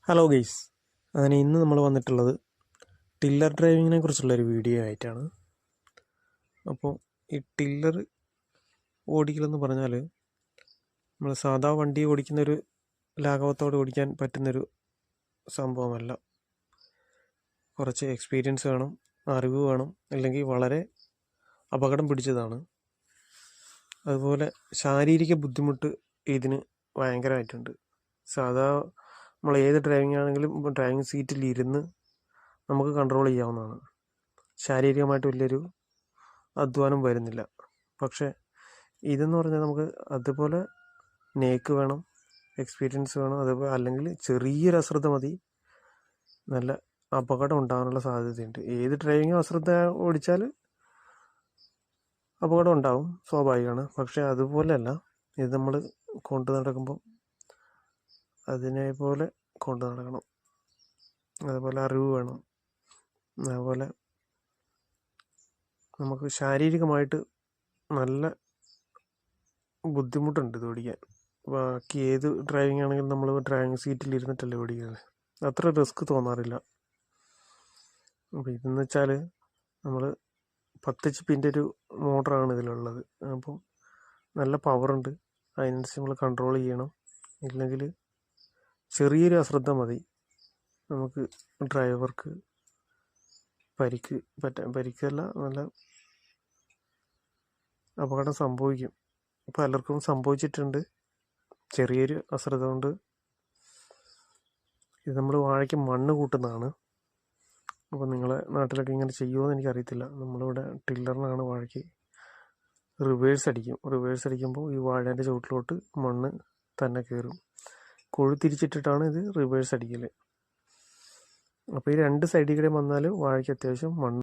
Hello guys, അങ്ങനെ ഇന്ന് നമ്മൾ വന്നിട്ടുള്ളത് ടില്ലർ ഡ്രൈവിങ്ങിനെ കുറിച്ചുള്ളൊരു വീഡിയോ ആയിട്ടാണ്. അപ്പോൾ ഈ ടില്ലർ ഓടിക്കലെന്ന് പറഞ്ഞാൽ നമ്മൾ സാധാ വണ്ടി ഓടിക്കുന്നൊരു ലാഘവത്തോടെ ഓടിക്കാൻ പറ്റുന്നൊരു സംഭവമല്ല. കുറച്ച് എക്സ്പീരിയൻസ് വേണം, അറിവ് വേണം, അല്ലെങ്കിൽ വളരെ അപകടം പിടിച്ചതാണ്. അതുപോലെ ശാരീരിക ബുദ്ധിമുട്ട് ഇതിന് ഭയങ്കരമായിട്ടുണ്ട്. സാധാ നമ്മൾ ഏത് ഡ്രൈവിംഗ് ആണെങ്കിലും ഡ്രൈവിംഗ് സീറ്റിൽ ഇരുന്ന് നമുക്ക് കൺട്രോൾ ചെയ്യാവുന്നതാണ്. ശാരീരികമായിട്ട് വലിയൊരു അധ്വാനം വരുന്നില്ല. പക്ഷേ ഇതെന്ന് പറഞ്ഞാൽ നമുക്ക് അതുപോലെ നേക്ക് വേണം, എക്സ്പീരിയൻസ് വേണം. അതുപോലെ അല്ലെങ്കിൽ ചെറിയൊരു അശ്രദ്ധ മതി, നല്ല അപകടം ഉണ്ടാകാനുള്ള സാധ്യതയുണ്ട്. ഏത് ഡ്രൈവിംഗ് അശ്രദ്ധ ഓടിച്ചാൽ അപകടം ഉണ്ടാവും, സ്വാഭാവികമാണ്. പക്ഷേ അതുപോലെയല്ല, ഇത് നമ്മൾ കൊണ്ടു നടക്കുമ്പോൾ അതിനെപ്പോലെ കൊണ്ടു നടക്കണം. അതുപോലെ അറിവ് വേണം. അതുപോലെ നമുക്ക് ശാരീരികമായിട്ട് നല്ല ബുദ്ധിമുട്ടുണ്ട് ഇത് ഓടിക്കാൻ. ബാക്കി ഏത് ഡ്രൈവിംഗ് ആണെങ്കിലും നമ്മൾ ഡ്രൈവിംഗ് സീറ്റിൽ ഇരുന്നിട്ടല്ലേ ഓടിക്കുന്നത്, അത്ര റിസ്ക് തോന്നാറില്ല. അപ്പോൾ ഇതെന്ന് വെച്ചാൽ നമ്മൾ 10 HP ഒരു മോട്ടറാണ് ഇതിലുള്ളത്. അപ്പം നല്ല പവറുണ്ട്, അതിനനുസരിച്ച് നമ്മൾ കൺട്രോൾ ചെയ്യണം. ഇല്ലെങ്കിൽ ചെറിയൊരു അശ്രദ്ധ മതി നമുക്ക് ഡ്രൈവർക്ക് പരിക്കല്ല, നല്ല അപകടം സംഭവിക്കും. പലർക്കും സംഭവിച്ചിട്ടുണ്ട് ചെറിയൊരു അശ്രദ്ധ കൊണ്ട്. ഇത് നമ്മൾ വാഴയ്ക്ക് മണ്ണ് കൂട്ടുന്നതാണ്. അപ്പോൾ നിങ്ങളെ നാട്ടിലൊക്കെ ഇങ്ങനെ ചെയ്യുമോ എന്ന് എനിക്കറിയത്തില്ല. നമ്മളിവിടെ ടില്ലറിനാണ് വാഴയ്ക്ക് റിവേഴ്സ് അടിക്കുമ്പോൾ ഈ വാഴേൻ്റെ ചുവട്ടിലോട്ട് മണ്ണ് തന്നെ കയറും. കുഴി തിരിച്ചിട്ടിട്ടാണ് ഇത് റിവേഴ്സ് അടിക്കൽ. അപ്പോൾ ഈ രണ്ട് സൈഡിൽ കൂടെ വന്നാൽ വാഴയ്ക്ക് അത്യാവശ്യം മണ്ണ്